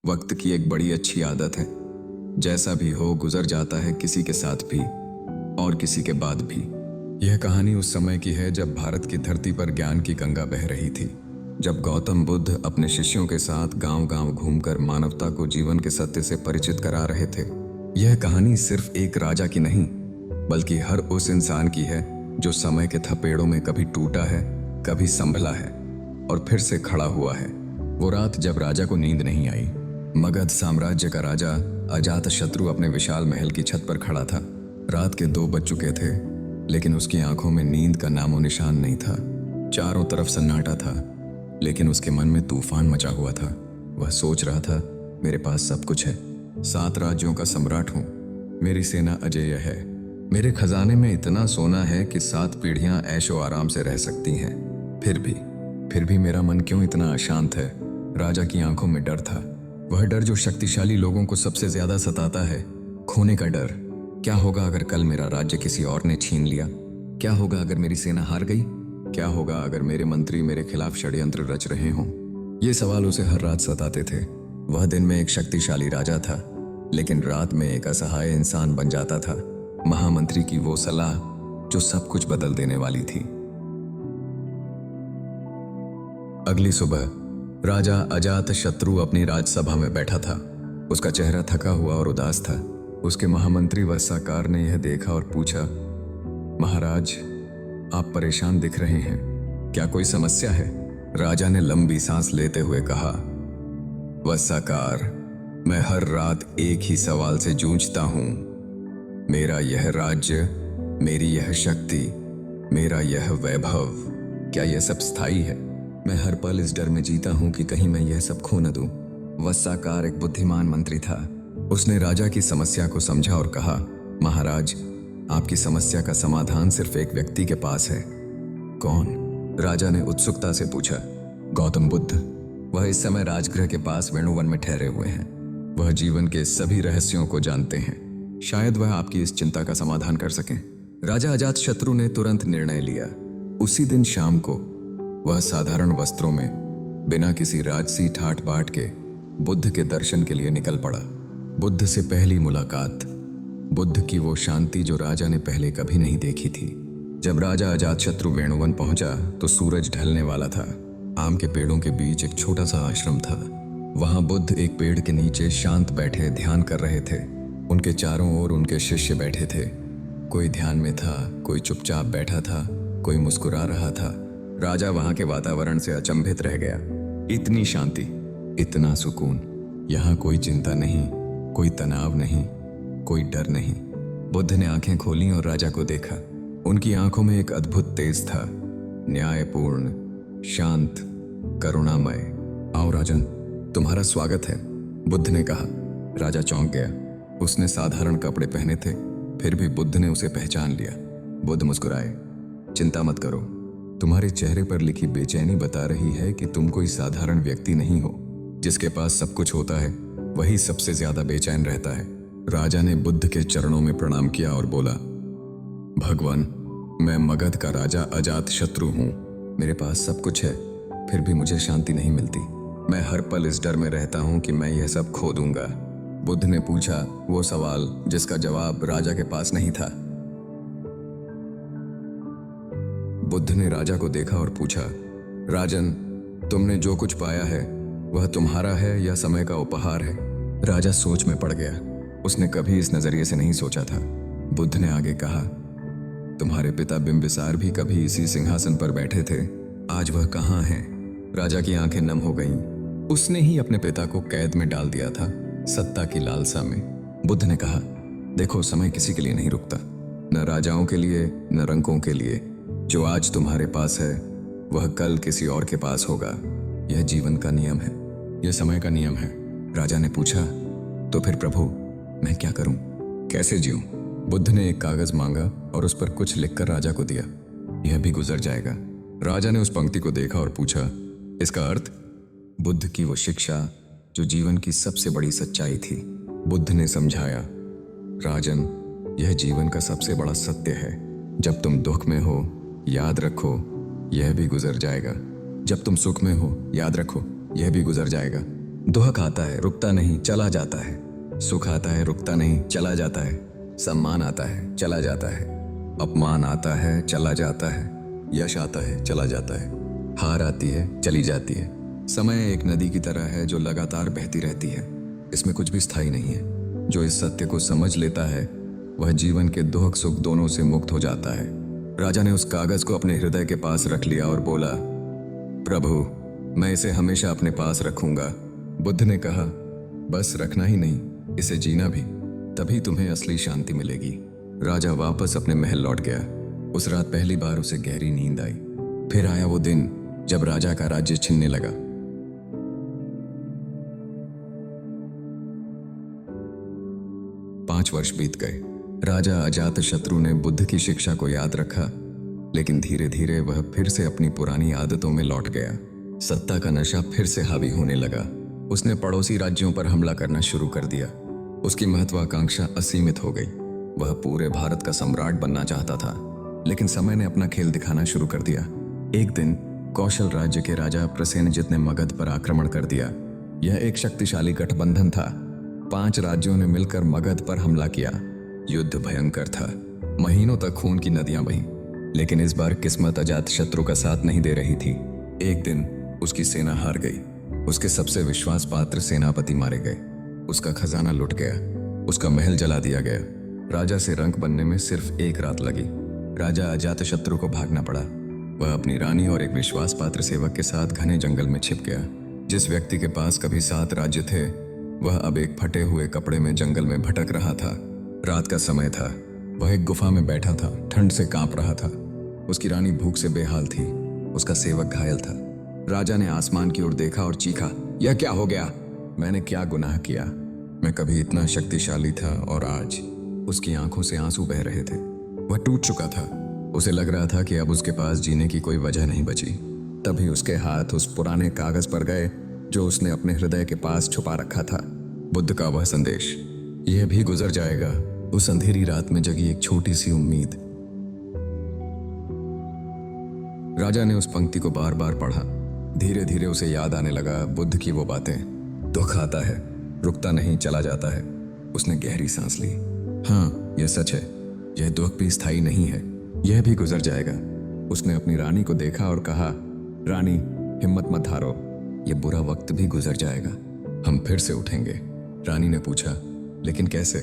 वक्त की एक बड़ी अच्छी आदत है। जैसा भी हो गुजर जाता है, किसी के साथ भी और किसी के बाद भी। यह कहानी उस समय की है जब भारत की धरती पर ज्ञान की गंगा बह रही थी। जब गौतम बुद्ध अपने शिष्यों के साथ गांव-गांव घूमकर मानवता को जीवन के सत्य से परिचित करा रहे थे। यह कहानी सिर्फ एक राजा की नहीं, बल्कि हर उस इंसान की है जो समय के थपेड़ों में कभी टूटा है, कभी संभला है और फिर से खड़ा हुआ है। वो रात जब राजा को नींद नहीं आई। मगध साम्राज्य का राजा अजातशत्रु अपने विशाल महल की छत पर खड़ा था। रात के 2 बज चुके थे, लेकिन उसकी आंखों में नींद का नामो निशान नहीं था। चारों तरफ सन्नाटा था, लेकिन उसके मन में तूफान मचा हुआ था। वह सोच रहा था, मेरे पास सब कुछ है, 7 राज्यों का सम्राट हूं, मेरी सेना अजेय है, मेरे खजाने में इतना सोना है कि 7 पीढ़ियां ऐशो आराम से रह सकती हैं। फिर भी मेरा मन क्यों इतना अशांत है? राजा की आंखों में डर था। वह डर जो शक्तिशाली लोगों को सबसे ज्यादा सताता है, खोने का डर। क्या होगा अगर कल मेरा राज्य किसी और ने छीन लिया? क्या होगा अगर मेरी सेना हार गई? क्या होगा अगर मेरे मंत्री मेरे खिलाफ षड्यंत्र रच रहे हों? ये सवाल उसे हर रात सताते थे। वह दिन में एक शक्तिशाली राजा था, लेकिन रात में एक असहाय इंसान बन जाता था। महामंत्री की वो सलाह जो सब कुछ बदल देने वाली थी। अगली सुबह राजा अजातशत्रु अपनी राजसभा में बैठा था। उसका चेहरा थका हुआ और उदास था। उसके महामंत्री वत्साकार ने यह देखा और पूछा, महाराज, आप परेशान दिख रहे हैं, क्या कोई समस्या है? राजा ने लंबी सांस लेते हुए कहा, वत्साकार, मैं हर रात एक ही सवाल से जूझता हूं। मेरा यह राज्य, मेरी यह शक्ति, मेरा यह वैभव, क्या यह सब स्थायी है? मैं हर पल इस डर में जीता हूं कि कहीं मैं यह सब खो न दूं। वत्साकार एक बुद्धिमान मंत्री था। उसने राजा की समस्या को समझा और कहा, महाराज, आपकी समस्या का समाधान सिर्फ एक व्यक्ति के पास है। कौन? राजा ने उत्सुकता से पूछा। गौतम बुद्ध। वह इस समय राजगृह के पास वेणुवन में ठहरे हुए हैं। वह जीवन के सभी रहस्यों को जानते हैं। शायद वह आपकी इस चिंता का समाधान कर सकें। राजा अजातशत्रु ने तुरंत निर्णय लिया। उसी दिन शाम को वह साधारण वस्त्रों में बिना किसी राजसी ठाट बाट के बुद्ध के दर्शन के लिए निकल पड़ा। बुद्ध से पहली मुलाकात, बुद्ध की वो शांति जो राजा ने पहले कभी नहीं देखी थी। जब राजा अजातशत्रु वेणुवन पहुंचा तो सूरज ढलने वाला था। आम के पेड़ों के बीच एक छोटा सा आश्रम था। वहां बुद्ध एक पेड़ के नीचे शांत बैठे ध्यान कर रहे थे। उनके चारों ओर उनके शिष्य बैठे थे। कोई ध्यान में था, कोई चुपचाप बैठा था, कोई मुस्कुरा रहा था। राजा वहां के वातावरण से अचंभित रह गया। इतनी शांति, इतना सुकून। यहां कोई चिंता नहीं, कोई तनाव नहीं, कोई डर नहीं। बुद्ध ने आंखें खोली और राजा को देखा। उनकी आंखों में एक अद्भुत तेज था, न्यायपूर्ण, शांत, करुणामय। आओ राजन, तुम्हारा स्वागत है, बुद्ध ने कहा। राजा चौंक गया। उसने साधारण कपड़े पहने थे, फिर भी बुद्ध ने उसे पहचान लिया। बुद्ध मुस्कुराए। चिंता मत करो, तुम्हारे चेहरे पर लिखी बेचैनी बता रही है कि तुम कोई साधारण व्यक्ति नहीं हो। जिसके पास सब कुछ होता है वही सबसे ज्यादा बेचैन रहता है। राजा ने बुद्ध के चरणों में प्रणाम किया और बोला, भगवान, मैं मगध का राजा अजातशत्रु हूं। मेरे पास सब कुछ है, फिर भी मुझे शांति नहीं मिलती। मैं हर पल इस डर में रहता हूं कि मैं यह सब खो दूंगा। बुद्ध ने पूछा वो सवाल जिसका जवाब राजा के पास नहीं था। बुद्ध ने राजा को देखा और पूछा, राजन, तुमने जो कुछ पाया है वह तुम्हारा है या समय का उपहार है? राजा सोच में पड़ गया। उसने कभी इस नजरिए से नहीं सोचा था। बुद्ध ने आगे कहा, तुम्हारे पिता बिंबिसार भी कभी इसी सिंहासन पर बैठे थे, आज वह कहाँ हैं? राजा की आंखें नम हो गईं। उसने ही अपने पिता को कैद में डाल दिया था, सत्ता की लालसा में। बुद्ध ने कहा, देखो, समय किसी के लिए नहीं रुकता, न राजाओं के लिए न रंकों के लिए। जो आज तुम्हारे पास है वह कल किसी और के पास होगा। यह जीवन का नियम है, यह समय का नियम है। राजा ने पूछा, तो फिर प्रभु, मैं क्या करूं, कैसे जीऊं? बुद्ध ने एक कागज मांगा और उस पर कुछ लिखकर राजा को दिया। यह भी गुजर जाएगा। राजा ने उस पंक्ति को देखा और पूछा, इसका अर्थ? बुद्ध की वो शिक्षा जो जीवन की सबसे बड़ी सच्चाई थी। बुद्ध ने समझाया, राजन, यह जीवन का सबसे बड़ा सत्य है। जब तुम दुख में हो, याद रखो यह भी गुजर जाएगा। जब तुम सुख में हो, याद रखो यह भी गुजर जाएगा। दुख आता है, रुकता नहीं, चला जाता है। सुख आता है, रुकता नहीं, चला जाता है। सम्मान आता है, चला जाता है। अपमान आता है, चला जाता है। यश आता है, चला जाता है। हार आती है, चली जाती है। समय एक नदी की तरह है जो लगातार बहती रहती है। इसमें कुछ भी स्थायी नहीं है। जो इस सत्य को समझ लेता है वह जीवन के दुख सुख दोनों से मुक्त हो जाता है। राजा ने उस कागज को अपने हृदय के पास रख लिया और बोला, प्रभु, मैं इसे हमेशा अपने पास रखूंगा। बुद्ध ने कहा, बस रखना ही नहीं, इसे जीना भी, तभी तुम्हें असली शांति मिलेगी। राजा वापस अपने महल लौट गया। उस रात पहली बार उसे गहरी नींद आई। फिर आया वो दिन जब राजा का राज्य छिनने लगा। पांच वर्ष बीत गए। राजा अजातशत्रु ने बुद्ध की शिक्षा को याद रखा, लेकिन धीरे धीरे वह फिर से अपनी पुरानी आदतों में लौट गया। सत्ता का नशा फिर से हावी होने लगा। उसने पड़ोसी राज्यों पर हमला करना शुरू कर दिया। उसकी महत्वाकांक्षा असीमित हो गई। वह पूरे भारत का सम्राट बनना चाहता था, लेकिन समय ने अपना खेल दिखाना शुरू कर दिया। एक दिन कौशल राज्य के राजा प्रसेनजित ने मगध पर आक्रमण कर दिया। यह एक शक्तिशाली गठबंधन था। 5 राज्यों ने मिलकर मगध पर हमला किया। युद्ध भयंकर था। महीनों तक खून की नदियां बहीं, लेकिन इस बार किस्मत अजातशत्रु का साथ नहीं दे रही थी। एक दिन उसकी सेना हार गई। उसके सबसे विश्वास पात्र सेनापति मारे गए। उसका खजाना लुट गया। उसका महल जला दिया गया। राजा से रंक बनने में सिर्फ एक रात लगी। राजा अजातशत्रु को भागना पड़ा। वह अपनी रानी और एक विश्वास पात्र सेवक के साथ घने जंगल में छिप गया। जिस व्यक्ति के पास कभी 7 राज्य थे, वह अब एक फटे हुए कपड़े में जंगल में भटक रहा था। रात का समय था। वह एक गुफा में बैठा था, ठंड से कांप रहा था। उसकी रानी भूख से बेहाल थी। उसका सेवक घायल था। राजा ने आसमान की ओर देखा और चीखा, यह क्या हो गया? मैंने क्या गुनाह किया? मैं कभी इतना शक्तिशाली था और आज? उसकी आंखों से आंसू बह रहे थे। वह टूट चुका था। उसे लग रहा था कि अब उसके पास जीने की कोई वजह नहीं बची। तभी उसके हाथ उस पुराने कागज पर गए जो उसने अपने हृदय के पास छुपा रखा था। बुद्ध का वह संदेश, यह भी गुजर जाएगा। उस अंधेरी रात में जगी एक छोटी सी उम्मीद। राजा ने उस पंक्ति को बार बार पढ़ा। धीरे धीरे उसे याद आने लगा बुद्ध की वो बातें। दुख आता है, रुकता नहीं, चला जाता है। उसने गहरी सांस ली। हाँ, यह सच है। यह दुख भी स्थायी नहीं है। यह भी गुजर जाएगा। उसने अपनी रानी को देखा और कहा, रानी, हिम्मत मत हारो। यह बुरा वक्त भी गुजर जाएगा। हम फिर से उठेंगे। रानी ने पूछा, लेकिन कैसे?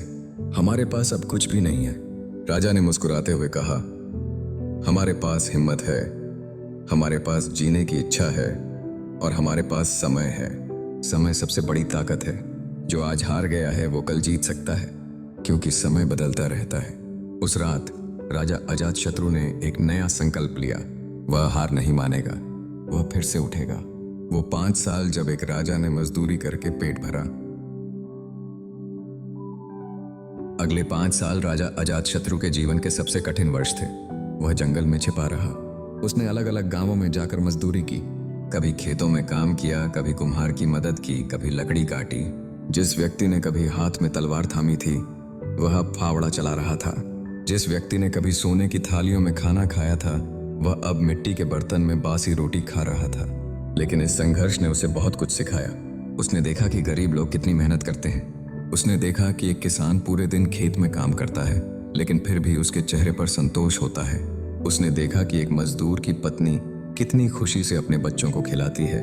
हमारे पास अब कुछ भी नहीं है। राजा ने मुस्कुराते हुए कहा, हमारे पास हिम्मत है, हमारे पास जीने की इच्छा है और हमारे पास समय है। समय सबसे बड़ी ताकत है। जो आज हार गया है वो कल जीत सकता है, क्योंकि समय बदलता रहता है। उस रात राजा अजातशत्रु ने एक नया संकल्प लिया। वह हार नहीं मानेगा। वह फिर से उठेगा। वो 5 साल जब एक राजा ने मजदूरी करके पेट भरा। अगले 5 साल राजा अजातशत्रु के जीवन के सबसे कठिन वर्ष थे। वह जंगल में छिपा रहा। उसने अलग अलग गांवों में जाकर मजदूरी की। कभी खेतों में काम किया, कभी कुम्हार की मदद की, कभी लकड़ी काटी। जिस व्यक्ति ने कभी हाथ में तलवार थामी थी, वह अब फावड़ा चला रहा था। जिस व्यक्ति ने कभी सोने की थालियों में खाना खाया था, वह अब मिट्टी के बर्तन में बासी रोटी खा रहा था। लेकिन इस संघर्ष ने उसे बहुत कुछ सिखाया। उसने देखा कि गरीब लोग कितनी मेहनत करते हैं। उसने देखा कि एक किसान पूरे दिन खेत में काम करता है, लेकिन फिर भी उसके चेहरे पर संतोष होता है। उसने देखा कि एक मजदूर की पत्नी कितनी खुशी से अपने बच्चों को खिलाती है,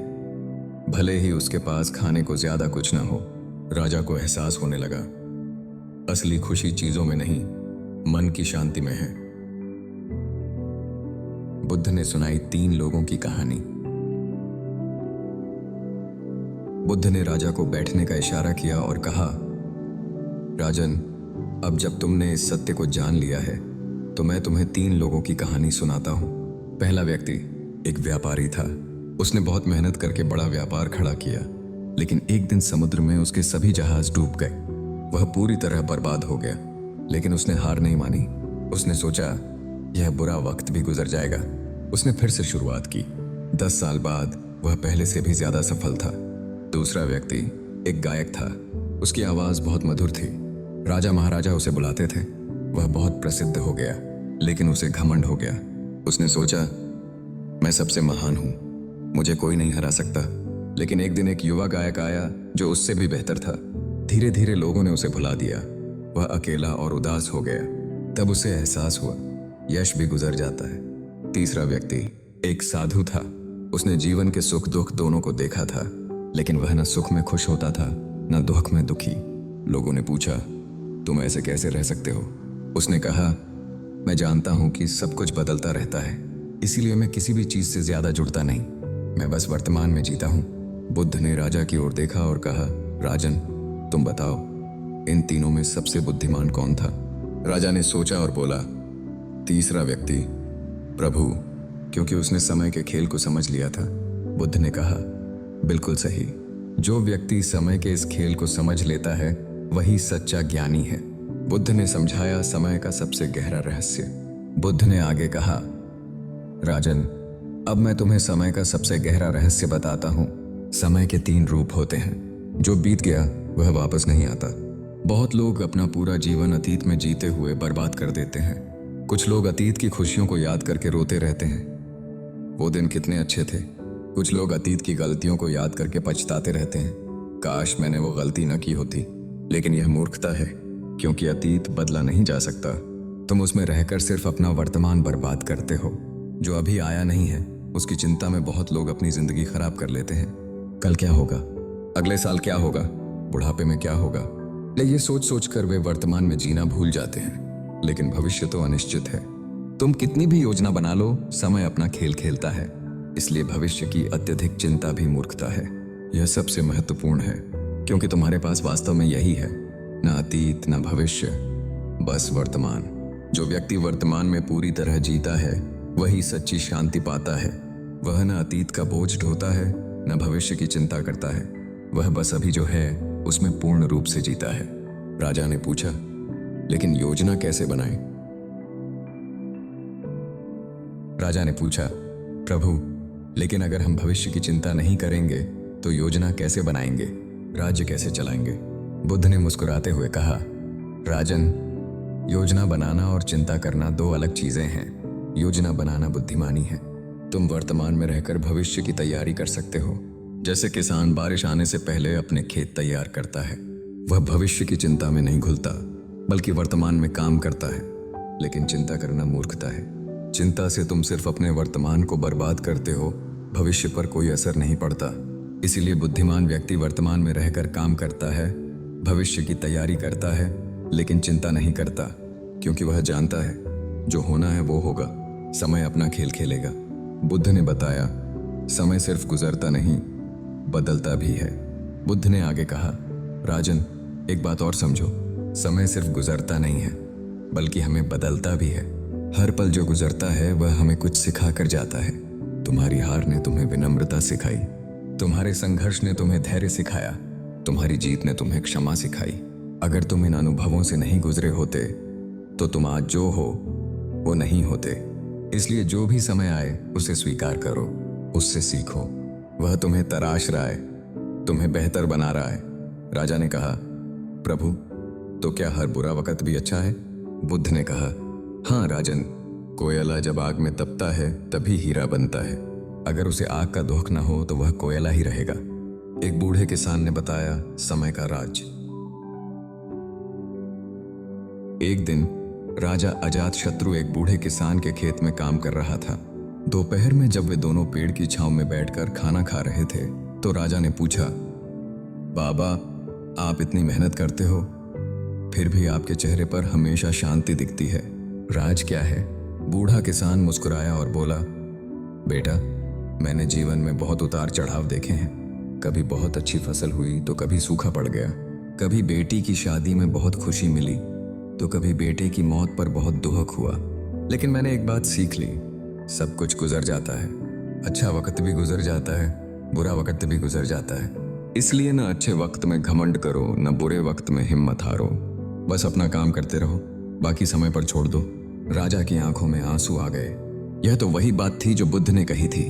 भले ही उसके पास खाने को ज्यादा कुछ ना हो। राजा को एहसास होने लगा, असली खुशी चीजों में नहीं, मन की शांति में है। बुद्ध ने सुनाई 3 लोगों की कहानी। बुद्ध ने राजा को बैठने का इशारा किया और कहा, राजन, अब जब तुमने इस सत्य को जान लिया है तो मैं तुम्हें 3 लोगों की कहानी सुनाता हूं। पहला व्यक्ति एक व्यापारी था। उसने बहुत मेहनत करके बड़ा व्यापार खड़ा किया, लेकिन एक दिन समुद्र में उसके सभी जहाज डूब गए। वह पूरी तरह बर्बाद हो गया, लेकिन उसने हार नहीं मानी। उसने सोचा, यह बुरा वक्त भी गुजर जाएगा। उसने फिर से शुरुआत की। 10 साल बाद वह पहले से भी ज्यादा सफल था। दूसरा व्यक्ति एक गायक था। उसकी आवाज बहुत मधुर थी। राजा महाराजा उसे बुलाते थे। वह बहुत प्रसिद्ध हो गया, लेकिन उसे घमंड हो गया। उसने सोचा, मैं सबसे महान हूं, मुझे कोई नहीं हरा सकता। लेकिन एक दिन एक युवा गायक आया जो उससे भी बेहतर था। धीरे धीरे लोगों ने उसे भुला दिया। वह अकेला और उदास हो गया। तब उसे एहसास हुआ यश भी गुजर जाता है। तीसरा व्यक्ति एक साधु था। उसने जीवन के सुख दुख दोनों को देखा था, लेकिन वह न सुख में खुश होता था न दुख में दुखी। लोगों ने पूछा, तुम ऐसे कैसे रह सकते हो? उसने कहा, मैं जानता हूं कि सब कुछ बदलता रहता है, इसीलिए मैं किसी भी चीज से ज्यादा जुड़ता नहीं। मैं बस वर्तमान में जीता हूं। बुद्ध ने राजा की ओर देखा और कहा, राजन, तुम बताओ, इन तीनों में सबसे बुद्धिमान कौन था? राजा ने सोचा और बोला, तीसरा व्यक्ति, प्रभु, क्योंकि उसने समय के खेल को समझ लिया था। बुद्ध ने कहा, बिल्कुल सही। जो व्यक्ति समय के इस खेल को समझ लेता है वही सच्चा ज्ञानी है। बुद्ध ने समझाया समय का सबसे गहरा रहस्य। बुद्ध ने आगे कहा, राजन, अब मैं तुम्हें समय का सबसे गहरा रहस्य बताता हूं। समय के 3 रूप होते हैं। जो बीत गया वह वापस नहीं आता। बहुत लोग अपना पूरा जीवन अतीत में जीते हुए बर्बाद कर देते हैं। कुछ लोग अतीत की खुशियों को याद करके रोते रहते हैं, वो दिन कितने अच्छे थे। कुछ लोग अतीत की गलतियों को याद करके पछताते रहते हैं, काश मैंने वो गलती न की होती। लेकिन यह मूर्खता है, क्योंकि अतीत बदला नहीं जा सकता। तुम उसमें रहकर सिर्फ अपना वर्तमान बर्बाद करते हो। जो अभी आया नहीं है उसकी चिंता में बहुत लोग अपनी जिंदगी खराब कर लेते हैं। कल क्या होगा, अगले साल क्या होगा, बुढ़ापे में क्या होगा, ये सोच सोच कर वे वर्तमान में जीना भूल जाते हैं। लेकिन भविष्य तो अनिश्चित है। तुम कितनी भी योजना बना लो, समय अपना खेल खेलता है। इसलिए भविष्य की अत्यधिक चिंता भी मूर्खता है। यह सबसे महत्वपूर्ण है, क्योंकि तुम्हारे पास वास्तव में यही है, न अतीत न भविष्य, बस वर्तमान। जो व्यक्ति वर्तमान में पूरी तरह जीता है वही सच्ची शांति पाता है। वह न अतीत का बोझ ढोता है न भविष्य की चिंता करता है। वह बस अभी जो है उसमें पूर्ण रूप से जीता है। राजा ने पूछा, लेकिन योजना कैसे बनाएं? राजा ने पूछा, प्रभु, लेकिन अगर हम भविष्य की चिंता नहीं करेंगे तो योजना कैसे बनाएंगे, राज्य कैसे चलाएंगे? बुद्ध ने मुस्कुराते हुए कहा, राजन, योजना बनाना और चिंता करना 2 अलग चीजें हैं। योजना बनाना बुद्धिमानी है। तुम वर्तमान में रहकर भविष्य की तैयारी कर सकते हो। जैसे किसान बारिश आने से पहले अपने खेत तैयार करता है, वह भविष्य की चिंता में नहीं घुलता, बल्कि वर्तमान में काम करता है। लेकिन चिंता करना मूर्खता है। चिंता से तुम सिर्फ अपने वर्तमान को बर्बाद करते हो, भविष्य पर कोई असर नहीं पड़ता। इसीलिए बुद्धिमान व्यक्ति वर्तमान में रहकर काम करता है, भविष्य की तैयारी करता है, लेकिन चिंता नहीं करता, क्योंकि वह जानता है जो होना है वो होगा। समय अपना खेल खेलेगा। बुद्ध ने बताया, समय सिर्फ गुजरता नहीं, बदलता भी है। बुद्ध ने आगे कहा, राजन, एक बात और समझो, समय सिर्फ गुजरता नहीं है, बल्कि हमें बदलता भी है। हर पल जो गुजरता है वह हमें कुछ सिखा कर जाता है। तुम्हारी हार ने तुम्हें विनम्रता सिखाई, तुम्हारे संघर्ष ने तुम्हें धैर्य सिखाया, तुम्हारी जीत ने तुम्हें क्षमा सिखाई। अगर तुम इन अनुभवों से नहीं गुजरे होते तो तुम आज जो हो वो नहीं होते। इसलिए जो भी समय आए उसे स्वीकार करो, उससे सीखो। वह तुम्हें तराश रहा है, तुम्हें बेहतर बना रहा है। राजा ने कहा, प्रभु, तो क्या हर बुरा वक्त भी अच्छा है? बुद्ध ने कहा, हाँ राजन, कोयला जब आग में तपता है तभी हीरा बनता है। अगर उसे आग का दुख न हो तो वह कोयला ही रहेगा। एक बूढ़े किसान ने बताया समय का राज। एक दिन राजा अजातशत्रु एक बूढ़े किसान के खेत में काम कर रहा था। दोपहर में जब वे दोनों पेड़ की छांव में बैठकर खाना खा रहे थे तो राजा ने पूछा, बाबा, आप इतनी मेहनत करते हो, फिर भी आपके चेहरे पर हमेशा शांति दिखती है, राज क्या है? बूढ़ा किसान मुस्कुराया और बोला, बेटा, मैंने जीवन में बहुत उतार चढ़ाव देखे हैं। कभी बहुत अच्छी फसल हुई तो कभी सूखा पड़ गया, कभी बेटी की शादी में बहुत खुशी मिली तो कभी बेटे की मौत पर बहुत दुख हुआ। लेकिन मैंने एक बात सीख ली, सब कुछ गुजर जाता है। अच्छा वक्त भी गुजर जाता है, बुरा वक्त भी गुजर जाता है। इसलिए न अच्छे वक्त में घमंड करो, न बुरे वक्त में हिम्मत हारो। बस अपना काम करते रहो, बाकी समय पर छोड़ दो। राजा की आंखों में आंसू आ गए। यह तो वही बात थी जो बुद्ध ने कही थी,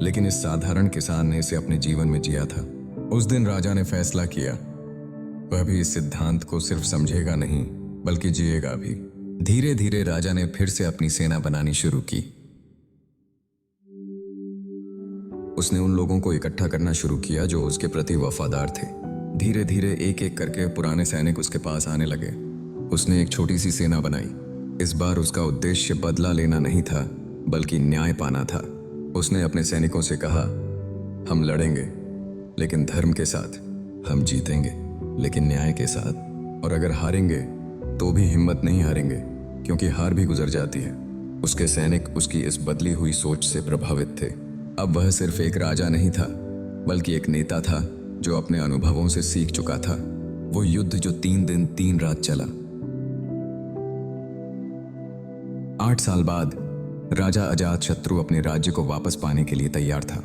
लेकिन इस साधारण किसान ने इसे अपने जीवन में जिया था। उस दिन राजा ने फैसला किया, वह भी इस सिद्धांत को सिर्फ समझेगा नहीं बल्कि जिएगा भी। धीरे धीरे राजा ने फिर से अपनी सेना बनानी शुरू की। उसने उन लोगों को इकट्ठा करना शुरू किया जो उसके प्रति वफादार थे। धीरे धीरे एक एक करके पुराने सैनिक उसके पास आने लगे। उसने एक छोटी सी सेना बनाई। इस बार उसका उद्देश्य बदला लेना नहीं था, बल्कि न्याय पाना था। उसने अपने सैनिकों से कहा, हम लड़ेंगे लेकिन धर्म के साथ, हम जीतेंगे लेकिन न्याय के साथ, और अगर हारेंगे तो भी हिम्मत नहीं हारेंगे, क्योंकि हार भी गुजर जाती है। उसके सैनिक उसकी इस बदली हुई सोच से प्रभावित थे। अब वह सिर्फ एक राजा नहीं था, बल्कि एक नेता था जो अपने अनुभवों से सीख चुका था। वो युद्ध जो 3 दिन 3 रात चला। 8 साल बाद राजा अजातशत्रु अपने राज्य को वापस पाने के लिए तैयार था।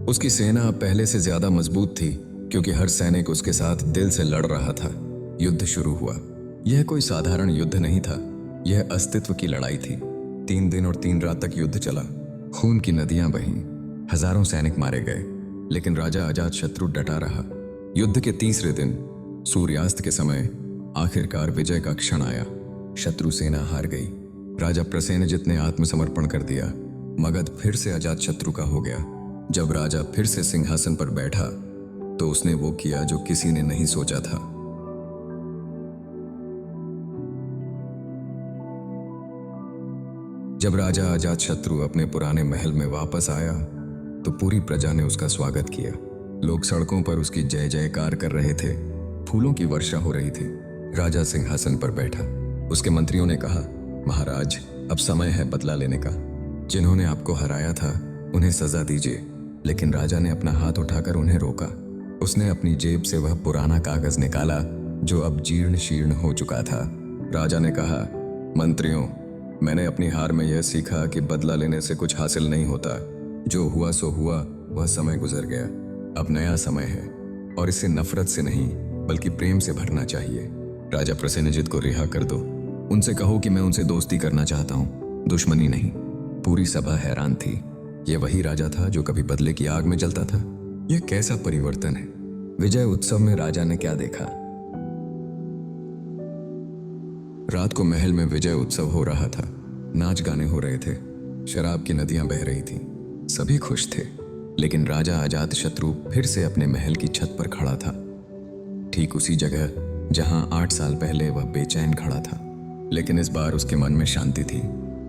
उसकी सेना अब पहले से ज्यादा मजबूत थी, क्योंकि हर सैनिक उसके साथ दिल से लड़ रहा था। युद्ध शुरू हुआ। यह कोई साधारण युद्ध नहीं था, यह अस्तित्व की लड़ाई थी। 3 दिन और 3 रात तक युद्ध चला। खून की नदियां बहीं, हजारों सैनिक मारे गए, लेकिन राजा अजातशत्रु डटा रहा। युद्ध के तीसरे दिन सूर्यास्त के समय आखिरकार विजय का क्षण आया। शत्रु सेना हार गई। राजा प्रसेनजित ने आत्मसमर्पण कर दिया। मगध फिर से अजातशत्रु का हो गया। जब राजा फिर से सिंहासन पर बैठा तो उसने वो किया जो किसी ने नहीं सोचा था। जब राजा अजातशत्रु अपने पुराने महल में वापस आया तो पूरी प्रजा ने उसका स्वागत किया। लोग सड़कों पर उसकी जय जयकार कर रहे थे। फूलों की वर्षा हो रही थी। राजा सिंहासन पर बैठा। उसके मंत्रियों ने कहा, महाराज, अब समय है बदला लेने का। जिन्होंने आपको हराया था उन्हें सजा दीजिए। लेकिन राजा ने अपना हाथ उठाकर उन्हें रोका। उसने अपनी जेब से वह पुराना कागज निकाला जो अब जीर्ण शीर्ण हो चुका था। राजा ने कहा, मंत्रियों, मैंने अपनी हार में यह सीखा कि बदला लेने से कुछ हासिल नहीं होता। जो हुआ सो हुआ, वह समय गुजर गया। अब नया समय है और इसे नफरत से नहीं बल्कि प्रेम से भरना चाहिए। राजा प्रसेनजित को रिहा कर दो। उनसे कहो कि मैं उनसे दोस्ती करना चाहता हूँ, दुश्मनी नहीं। पूरी सभा हैरान थी। यह वही राजा था जो कभी बदले की आग में जलता था। यह कैसा परिवर्तन है। विजय उत्सव में राजा ने क्या देखा। रात को महल में विजय उत्सव हो रहा था। नाच गाने हो रहे थे। शराब की नदियां बह रही थीं। सभी खुश थे। लेकिन राजा अजातशत्रु फिर से अपने महल की छत पर खड़ा था, ठीक उसी जगह जहां 8 साल पहले वह बेचैन खड़ा था। लेकिन इस बार उसके मन में शांति थी।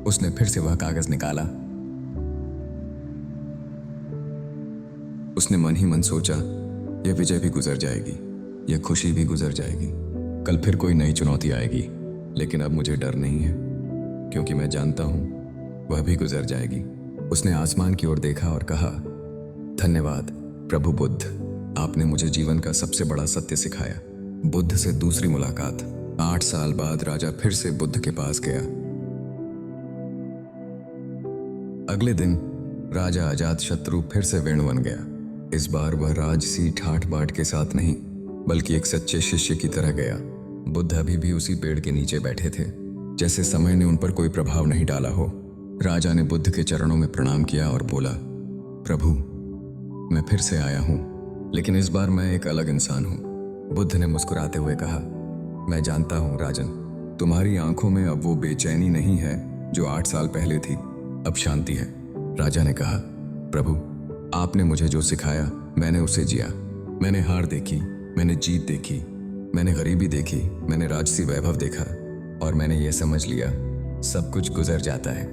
उसने फिर से वह कागज निकाला। उसने मन ही मन सोचा, यह विजय भी गुजर जाएगी, यह खुशी भी गुजर जाएगी। कल फिर कोई नई चुनौती आएगी, लेकिन अब मुझे डर नहीं है, क्योंकि मैं जानता हूं वह भी गुजर जाएगी। उसने आसमान की ओर देखा और कहा, धन्यवाद प्रभु बुद्ध, आपने मुझे जीवन का सबसे बड़ा सत्य सिखाया। बुद्ध से दूसरी मुलाकात। 8 साल बाद राजा फिर से बुद्ध के पास गया। अगले दिन राजा अजातशत्रु फिर से वेण बन गया। इस बार वह राजसी ठाठ बाट के साथ नहीं, बल्कि एक सच्चे शिष्य की तरह गया। बुद्ध अभी भी उसी पेड़ के नीचे बैठे थे, जैसे समय ने उन पर कोई प्रभाव नहीं डाला हो। राजा ने बुद्ध के चरणों में प्रणाम किया और बोला, प्रभु, मैं फिर से आया हूं, लेकिन इस बार मैं एक अलग इंसान हूं। बुद्ध ने मुस्कुराते हुए कहा, मैं जानता हूं राजन, तुम्हारी आंखों में अब वो बेचैनी नहीं है जो 8 साल पहले थी, अब शांति है। राजा ने कहा, प्रभु, आपने मुझे जो सिखाया मैंने उसे जिया। मैंने हार देखी, मैंने जीत देखी, मैंने गरीबी देखी, मैंने राजसी वैभव देखा, और मैंने यह समझ लिया सब कुछ गुजर जाता है।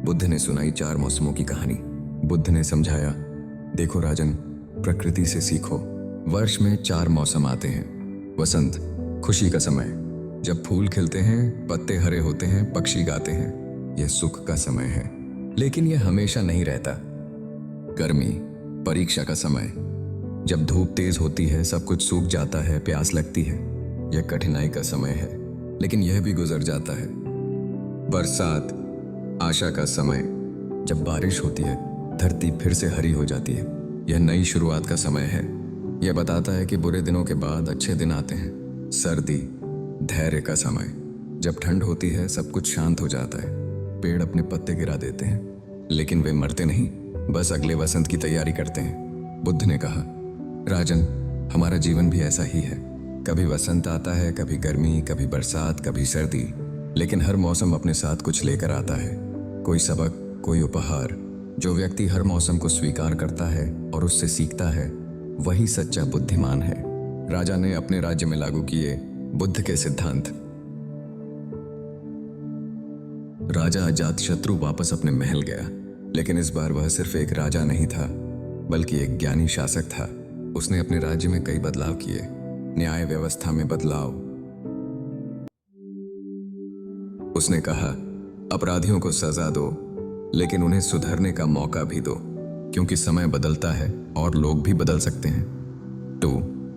बुद्ध ने सुनाई 4 मौसमों की कहानी। बुद्ध ने समझाया, देखो राजन, प्रकृति से सीखो। वर्ष में 4 मौसम आते हैं। वसंत, खुशी का समय, जब फूल खिलते हैं, पत्ते हरे होते हैं, पक्षी गाते हैं, यह सुख का समय है, लेकिन यह हमेशा नहीं रहता। गर्मी, परीक्षा का समय, जब धूप तेज होती है, सब कुछ सूख जाता है, प्यास लगती है, यह कठिनाई का समय है, लेकिन यह भी गुजर जाता है। बरसात, आशा का समय, जब बारिश होती है, धरती फिर से हरी हो जाती है, यह नई शुरुआत का समय है। यह बताता है कि बुरे दिनों के बाद अच्छे दिन आते हैं। सर्दी, धैर्य का समय, जब ठंड होती है, सब कुछ शांत हो जाता है, पेड़ अपने पत्ते गिरा देते हैं, लेकिन वे मरते नहीं, बस अगले वसंत की तैयारी करते हैं। बुद्ध ने कहा, राजन, हमारा जीवन भी ऐसा ही है। कभी वसंत आता है, कभी गर्मी, कभी बरसात, कभी सर्दी, लेकिन हर मौसम अपने साथ कुछ लेकर आता है। कोई सबक, कोई उपहार, जो व्यक्ति हर मौसम को स्वीकार करता है और उससे सीखता है, वही सच्चा बुद्धिमान है। राजा ने अपने राज्य में लागू किए बुद्ध के सिद्धांत। राजा अजातशत्रु वापस अपने महल गया, लेकिन इस बार वह सिर्फ एक राजा नहीं था, बल्कि एक ज्ञानी शासक था। उसने अपने राज्य में कई बदलाव किए। न्याय व्यवस्था में बदलाव। उसने कहा, अपराधियों को सजा दो, लेकिन उन्हें सुधरने का मौका भी दो, क्योंकि समय बदलता है और लोग भी बदल सकते हैं। 2.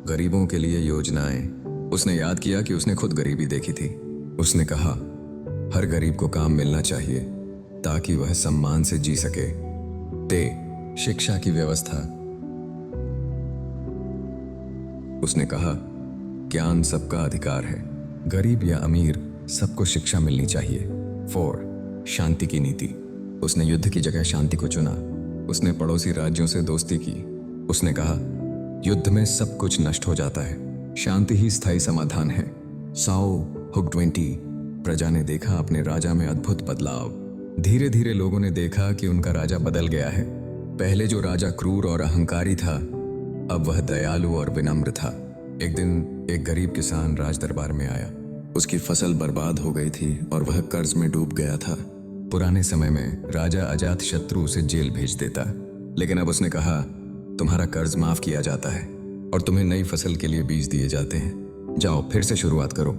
गरीबों के लिए योजनाएं। उसने याद किया कि उसने खुद गरीबी देखी थी। उसने कहा, हर गरीब को काम मिलना चाहिए ताकि वह सम्मान से जी सके। 3. शिक्षा की व्यवस्था। उसने कहा, ज्ञान सबका अधिकार है, गरीब या अमीर सबको शिक्षा मिलनी चाहिए। 4. शांति की नीति। उसने युद्ध की जगह शांति को चुना। उसने पड़ोसी राज्यों से दोस्ती की। उसने कहा, युद्ध में सब कुछ नष्ट हो जाता है, शांति ही स्थायी समाधान है। Sao hook 20। प्रजा ने देखा अपने राजा में अद्भुत बदलाव। धीरे धीरे लोगों ने देखा कि उनका राजा बदल गया है। पहले जो राजा क्रूर और अहंकारी था, अब वह दयालु और विनम्र था। एक दिन एक गरीब किसान राज दरबार में आया। उसकी फसल बर्बाद हो गई थी और वह कर्ज में डूब गया था। पुराने समय में राजा अजातशत्रु उसे जेल भेज देता, लेकिन अब उसने कहा, तुम्हारा कर्ज माफ किया जाता है और तुम्हें नई फसल के लिए बीज दिए जाते हैं। जाओ फिर से शुरुआत करो,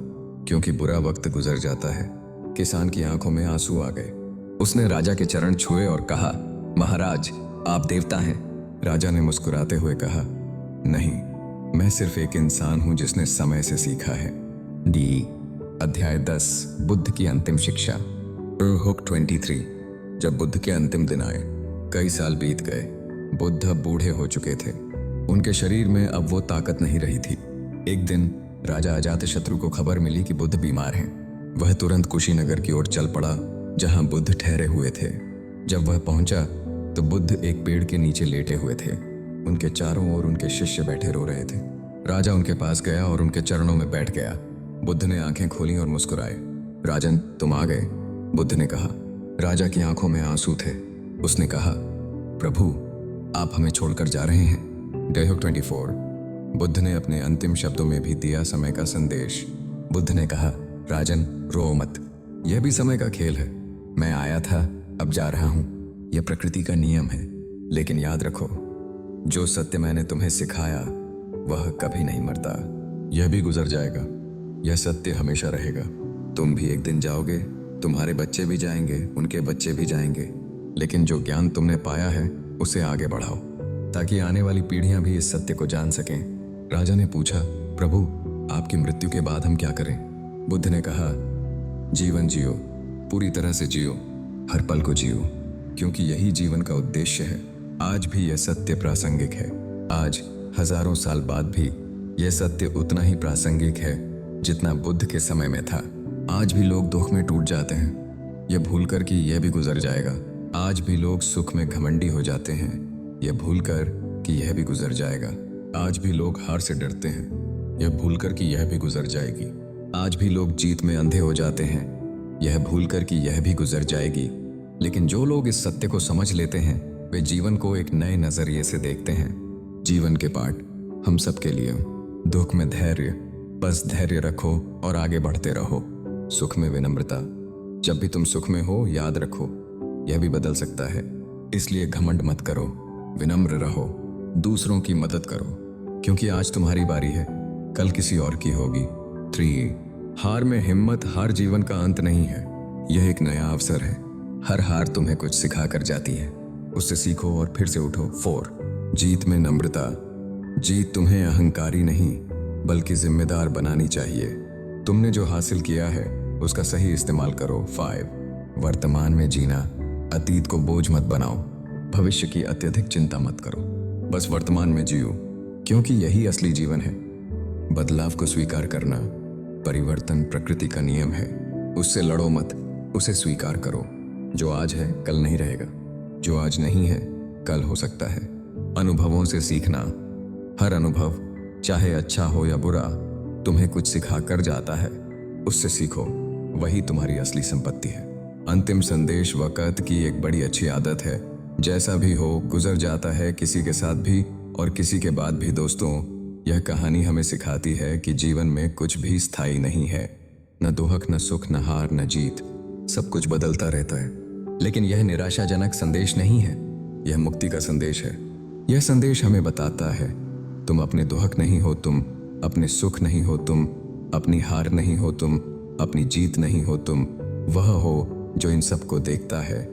क्योंकि बुरा वक्त गुजर जाता है। किसान की आंखों में आंसू आ गए। उसने राजा के चरण छुए और कहा, महाराज, आप देवता हैं। राजा ने मुस्कुराते हुए कहा, नहीं, मैं सिर्फ एक इंसान हूं जिसने समय से सीखा है। डी अध्याय 10 बुद्ध की अंतिम शिक्षा। हुक 23। जब बुद्ध के अंतिम दिन आए, कई साल बीत गए। बुद्ध अब बूढ़े हो चुके थे। उनके शरीर में अब वो ताकत नहीं रही थी। एक दिन राजा अजातशत्रु को खबर मिली कि बुद्ध बीमार हैं। वह तुरंत कुशीनगर की ओर चल पड़ा, जहां बुद्ध ठहरे हुए थे। जब वह पहुंचा तो बुद्ध एक पेड़ के नीचे लेटे हुए थे। उनके चारों ओर उनके शिष्य बैठे रो रहे थे। राजा उनके पास गया और उनके चरणों में बैठ गया। बुद्ध ने आंखें खोली और मुस्कुराए। राजन, तुम आ गए, बुद्ध ने कहा। राजा की आंखों में आंसू थे। उसने कहा, प्रभु, आप हमें छोड़कर जा रहे हैं। Day hook 24। बुद्ध ने अपने अंतिम शब्दों में भी दिया समय का संदेश। बुद्ध ने कहा, राजन, रो मत, यह भी समय का खेल है। मैं आया था, अब जा रहा हूं। यह प्रकृति का नियम है। लेकिन याद रखो, जो सत्य मैंने तुम्हें सिखाया वह कभी नहीं मरता। यह भी गुजर जाएगा, यह सत्य हमेशा रहेगा। तुम भी एक दिन जाओगे, तुम्हारे बच्चे भी जाएंगे, उनके बच्चे भी जाएंगे। लेकिन जो ज्ञान तुमने पाया है उसे आगे बढ़ाओ, ताकि आने वाली पीढ़ियां भी इस सत्य को जान सकें। राजा ने पूछा, प्रभु, आपकी मृत्यु के बाद हम क्या करें? बुद्ध ने कहा, जीवन जियो, पूरी तरह से जियो, हर पल को जियो, क्योंकि यही जीवन का उद्देश्य है। आज भी यह सत्य प्रासंगिक है। आज हजारों साल बाद भी यह सत्य उतना ही प्रासंगिक है जितना बुद्ध के समय में था। आज भी लोग दुख में टूट जाते हैं, यह भूलकर कि यह भी गुजर जाएगा। आज भी लोग सुख में घमंडी हो जाते हैं, यह भूलकर कि यह भी गुजर जाएगा। आज भी लोग हार से डरते हैं, यह भूलकर कि यह भी गुजर जाएगी। आज भी लोग जीत में अंधे हो जाते हैं, यह भूलकर कि यह भी गुजर जाएगी। लेकिन जो लोग इस सत्य को समझ लेते हैं, वे जीवन को एक नए नजरिए से देखते हैं। जीवन के पाठ हम सबके लिए। दुख में धैर्य, बस धैर्य रखो और आगे बढ़ते रहो। सुख में विनम्रता, जब भी तुम सुख में हो याद रखो यह भी बदल सकता है, इसलिए घमंड मत करो, विनम्र रहो, दूसरों की मदद करो, क्योंकि आज तुम्हारी बारी है, कल किसी और की होगी। 3. हार में हिम्मत, हार जीवन का अंत नहीं है, यह एक नया अवसर है। हर हार तुम्हें कुछ सिखा कर जाती है, उससे सीखो और फिर से उठो। 4. जीत में नम्रता, जीत तुम्हें अहंकारी नहीं बल्कि जिम्मेदार बनानी चाहिए। तुमने जो हासिल किया है उसका सही इस्तेमाल करो। 5. वर्तमान में जीना, अतीत को बोझ मत बनाओ, भविष्य की अत्यधिक चिंता मत करो, बस वर्तमान में जियो, क्योंकि यही असली जीवन है। बदलाव को स्वीकार करना, परिवर्तन प्रकृति का नियम है, उससे लड़ो मत, उसे स्वीकार करो। जो आज है कल नहीं रहेगा, जो आज नहीं है कल हो सकता है। अनुभवों से सीखना, हर अनुभव चाहे अच्छा हो या बुरा तुम्हें कुछ सिखा कर जाता है, उससे सीखो, वही तुम्हारी असली संपत्ति है। अंतिम संदेश, वक़्त की एक बड़ी अच्छी आदत है, जैसा भी हो गुजर जाता है, किसी के साथ भी और किसी के बाद भी। दोस्तों, यह कहानी हमें सिखाती है कि जीवन में कुछ भी स्थायी नहीं है। न दुख, न सुख, न हार, न जीत, सब कुछ बदलता रहता है। लेकिन यह निराशाजनक संदेश नहीं है, यह मुक्ति का संदेश है। यह संदेश हमें बताता है तुम अपने दुख नहीं हो, तुम अपने सुख नहीं हो, तुम अपनी हार नहीं हो, तुम अपनी जीत नहीं हो, तुम वह हो जो इन सबको देखता है,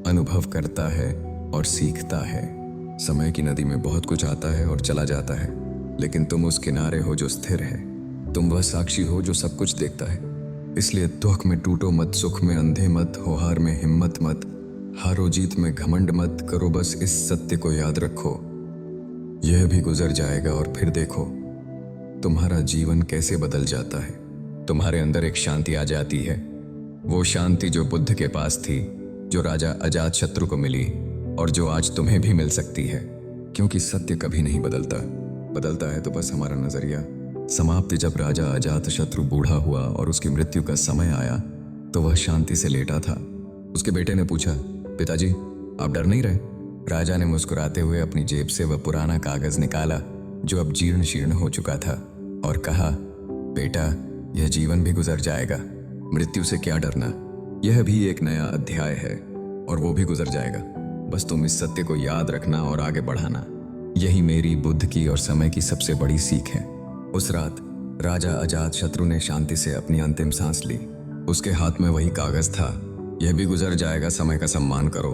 अनुभव करता है और सीखता है। समय की नदी में बहुत कुछ आता है और चला जाता है, लेकिन तुम उस किनारे हो जो स्थिर है। तुम वह साक्षी हो जो सब कुछ देखता है। इसलिए दुख में टूटो मत, सुख में अंधे मत हो, हार में हिम्मत मत, हारो जीत में घमंड मत करो। बस इस सत्य को याद रखो, यह भी गुजर जाएगा और फिर देखो तुम्हारा जीवन कैसे बदल जाता है। तुम्हारे अंदर एक शांति आ जाती है, वो शांति जो बुद्ध के पास थी, जो राजा अजातशत्रु को मिली और जो आज तुम्हें भी मिल सकती है। क्योंकि सत्य कभी नहीं बदलता, बदलता है तो बस हमारा नजरिया। समाप्ति जब राजा अजातशत्रु बूढ़ा हुआ और उसकी मृत्यु का समय आया तो वह शांति से लेटा था। उसके बेटे ने पूछा, पिताजी आप डर नहीं रहे? राजा ने मुस्कुराते हुए अपनी जेब से वह पुराना कागज निकाला जो अब जीर्ण शीर्ण हो चुका था और कहा, बेटा यह जीवन भी गुजर जाएगा, मृत्यु से क्या डरना, यह भी एक नया अध्याय है और वो भी गुजर जाएगा। बस तुम इस सत्य को याद रखना और आगे बढ़ाना। यही मेरी, बुद्ध की और समय की सबसे बड़ी सीख है। उस रात राजा अजातशत्रु ने शांति से अपनी अंतिम सांस ली। उसके हाथ में वही कागज था, यह भी गुजर जाएगा, समय का सम्मान करो,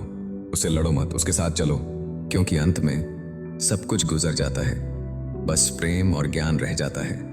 उसे लड़ो मत, उसके साथ चलो, क्योंकि अंत में सब कुछ गुजर जाता है, बस प्रेम और ज्ञान रह जाता है।